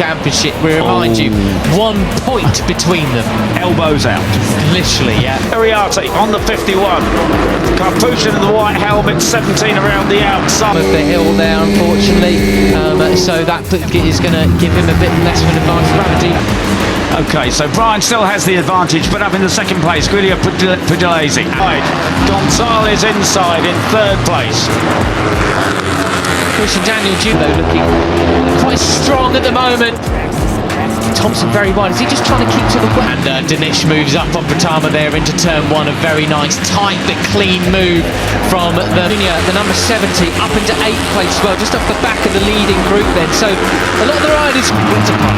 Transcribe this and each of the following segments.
Championship. We remind you, 1 point between them. Elbows out. Literally, yeah. Ariarte on the 51. Karpushin in the white helmet, 17 around the outside. Of the hill there, unfortunately. So that is going to give him a bit less of an advantage. Ramadi. Okay, so Brian still has the advantage, but up in the second place, Guido Pugliese. Gonzalez inside in third place. Pushing Daniel Julo looking quite strong at the moment. Thompson very wide. Is he just trying to keep to the way? And Dinesh moves up on Pratama there into turn one. A very nice, tight but clean move from the number 70 up into 8th place as well, just off the back of the leading group then. So a lot of the riders.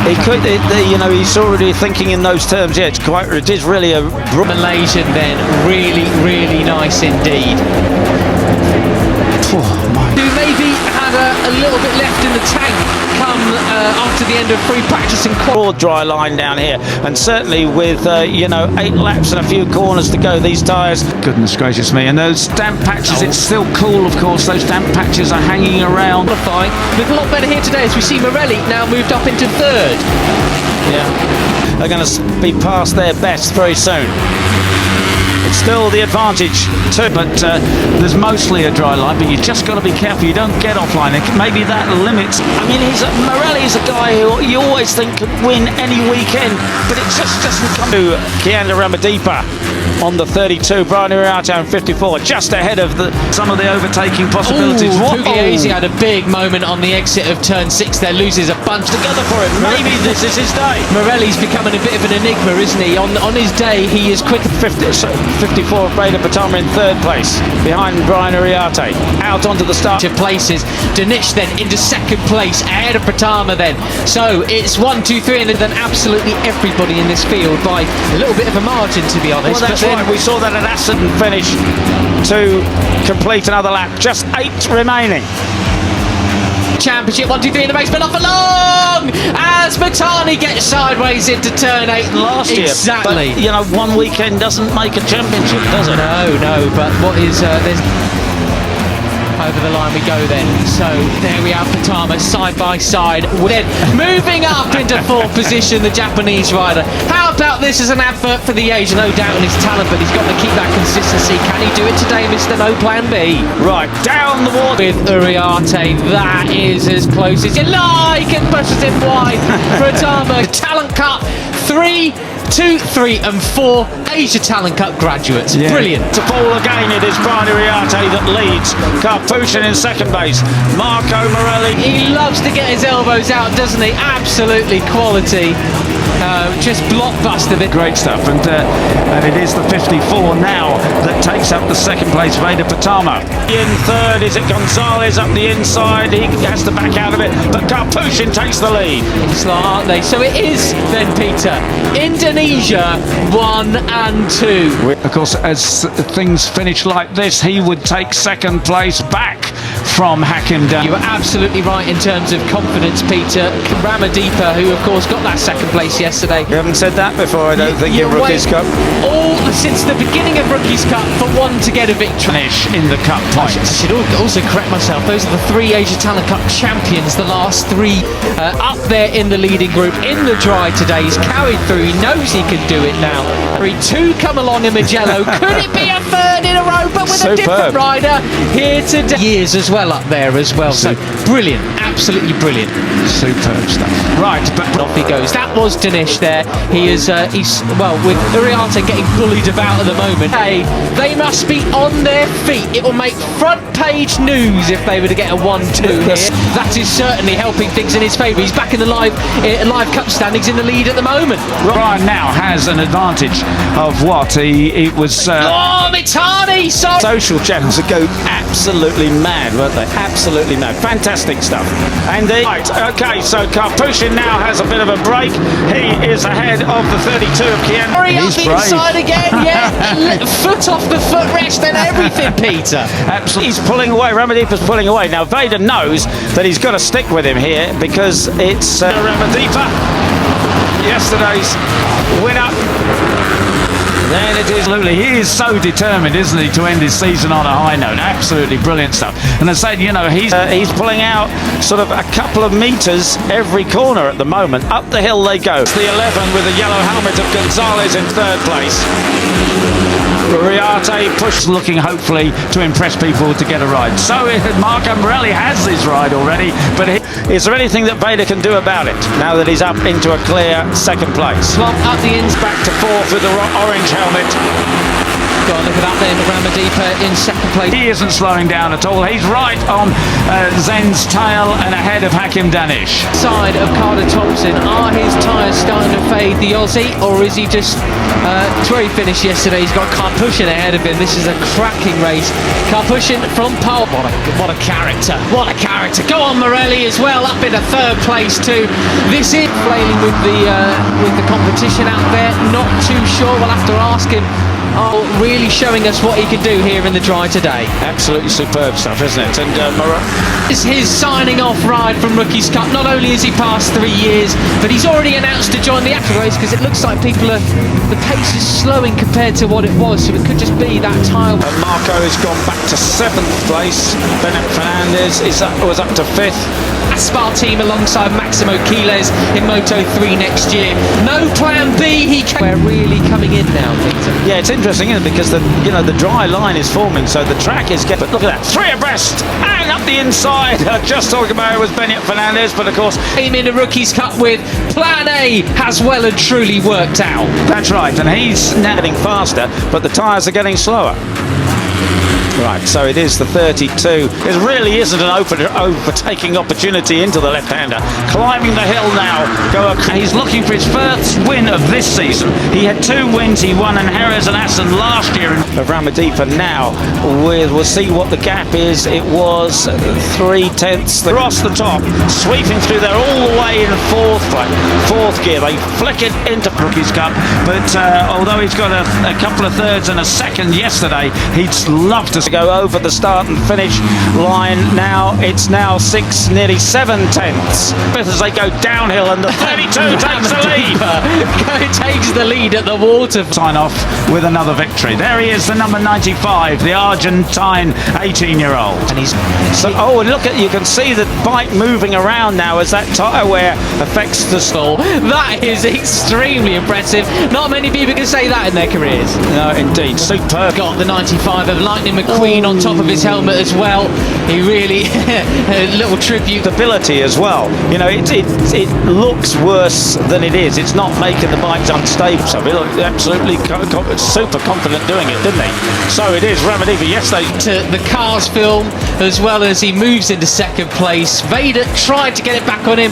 He could, you know, he's already thinking in those terms. Yeah, it is really a Malaysian then. Really, really nice indeed. Who maybe had a little bit left in the tank come after the end of free practice and broad dry line down here, and certainly with you know 8 laps and a few corners to go, these tyres, goodness gracious me, and those damp patches, it's still cool of course, those damp patches are hanging around. Look a lot better here today as we see Morelli now moved up into 3rd. Yeah, they're going to be past their best very soon. It's still the advantage too, but there's mostly a dry line, but you just got to be careful you don't get offline. Maybe that limits. I mean, Morelli's a guy who you always think could win any weekend, but it just doesn't come to Kianda Ramadipa on the 32, Brian Ariarte on 54, just ahead of some of the overtaking possibilities. Pugliese had a big moment on the exit of turn 6 there, loses a bunch together for it. Maybe this is his day. Morelli's becoming a bit of an enigma, isn't he? On his day, he is quick. 54 of Veda Pratama in 3rd place, behind Brian Ariarte. Out onto the start. Places. Dinesh then into 2nd place, ahead of Pratama then. So it's 1, 2, 3, and then absolutely everybody in this field by a little bit of a margin, to be honest. Well, that's right. We saw that at Aston finish to complete another lap. Just 8 remaining. Championship 1, 2, 3 in the race, but off along as Matani gets sideways into turn 8 last year. Exactly. But, you know, one weekend doesn't make a championship, does it? No. But what is there's over the line we go then. So there we are, Pratama side by side. Then moving up into 4th position, the Japanese rider. How about this as an advert for the age? No doubt in his talent, but he's got to keep that consistency. Can he do it today, Mr. No Plan B? Right, down the water. With Ariarte, that is as close as you like, and pushes him wide. Pratama, Talent Cup 3, 2, 3 and 4 Asia Talent Cup graduates. Yeah. Brilliant. To fall again, it is Brian Ariarte that leads. Karpushin in 2nd base. Marco Morelli. He loves to get his elbows out, doesn't he? Absolutely quality. Just blockbuster bit. Great stuff. And it is the 54 now that takes up the 2nd place, Veda Pratama. In 3rd, is it Gonzalez up the inside? He has to back out of it, but Karpushin takes the lead. Aren't they? So it is then, Peter, Indonesia 1 and 2. Of course, as things finish like this, he would take 2nd place back from Hakim down. You were absolutely right in terms of confidence, Peter. Ramadipa, who of course got that 2nd place yesterday. You haven't said that before, I don't think, in Rookies Cup. All since the beginning of Rookies Cup for one to get a victory. Finish in the Cup points. I should also correct myself. Those are the 3 Asia Talent Cup champions, the last 3 up there in the leading group in the dry today. He's carried through. He knows he can do it now. 2 come along in Mugello. Could it be a 3rd in a row, but with a different rider here today? Years as well up there as well. So brilliant, absolutely brilliant. Superb stuff. Right, but off he goes. That was Dinesh there. He is, well, with Ariarte getting bullied about at the moment. Hey, they must be on their feet. It will make front page news if they were to get a 1-2 here. That is certainly helping things in his favour. He's back in the live cup standings in the lead at the moment. Brian now has an advantage of what he was. Oh, Mitani! Social channels would go absolutely mad, weren't they? Absolutely mad. Fantastic stuff. And right, okay, so Karpushin now has a bit of a break. He is ahead of the 32 of Kianda. Hurry up the inside again, yeah. Foot off the footrest and everything, Peter. Absolutely. He's pulling away. Ramadipa's pulling away. Now, Veda knows that he's got to stick with him here because it's Ramadipa, yesterday's winner. Then it is. Absolutely, he is so determined, isn't he, to end his season on a high note. Absolutely brilliant stuff. And I said, you know, he's pulling out sort of a couple of meters every corner at the moment. Up the hill they go. It's the 11 with the yellow helmet of Gonzalez in third place. Riarte push, looking hopefully to impress people to get a ride. So Marco Morelli has his ride already, but is there anything that Vader can do about it now that he's up into a clear second place? Slump up the ins. Back to fourth with the orange helmet. Got to look at that then, Ramadipa in second place. He isn't slowing down at all. He's right on Zen's tail and ahead of Hakim Danish. Side of Carter Thompson, are his tyres starting to fade the Aussie, or is he just it's where he finished yesterday? He's got Karpushin ahead of him. This is a cracking race. Karpushin from pole. What a character! What a character! Go on, Morelli as well, up in a third place too. This is flailing with the competition out there. Not too sure. We'll have to ask him. Oh, really showing us what he can do here in the dry today. Absolutely superb stuff, isn't it? And This is his signing off ride from Rookies Cup. Not only has he passed 3 years, but he's already announced to join the after race because it looks like the pace is slowing compared to what it was, so it could just be that tire. And Marco has gone back to 7th place. Bennett Fernandez was up to 5th. Aspar team alongside Maximo Quiles in Moto 3 next year. No plan B. We're really coming in now, Peter. Yeah, it's interesting, isn't it? Because the dry line is forming, so the track is getting. But look at that, 3 abreast and up the inside. Just talking about it was Bennett Fernandez, but of course, came in the Rookies Cup with Plan A has well and truly worked out. That's right, and he's now getting faster, but the tyres are getting slower. Right, so it is the 32. It really isn't an overtaking opportunity into the left-hander. Climbing the hill now. He's looking for his first win of this season. He had 2 wins. He won in Jerez and Assen last year. Of Ramadipa now, we'll see what the gap is. It was 3/10 across the top, sweeping through there all the way in fourth gear. They flick it into Rookies Cup, but although he's got a couple of thirds and a second yesterday, he'd love to go over the start and finish line. Now it's 6, nearly 7/10 as they go downhill, and the 32 takes the lead. Takes the lead at the water. Sign off with another victory. There he is, the number 95, the Argentine 18-year-old. And he's and look at, you can see the bike moving around now as that tyre wear affects the stall. That is extremely impressive. Not many people can say that in their careers. No, indeed, superb. Got the 95 of Lightning McQueen on top of his helmet as well. He really a little tribute. Ability as well. You know, it looks worse than it is. It's not making the bikes unstable. So he looked absolutely super confident doing it, didn't he? So it is Ramadipa. Yes, to the Cars film, as well as he moves into second place. Vader tried to get it back on him.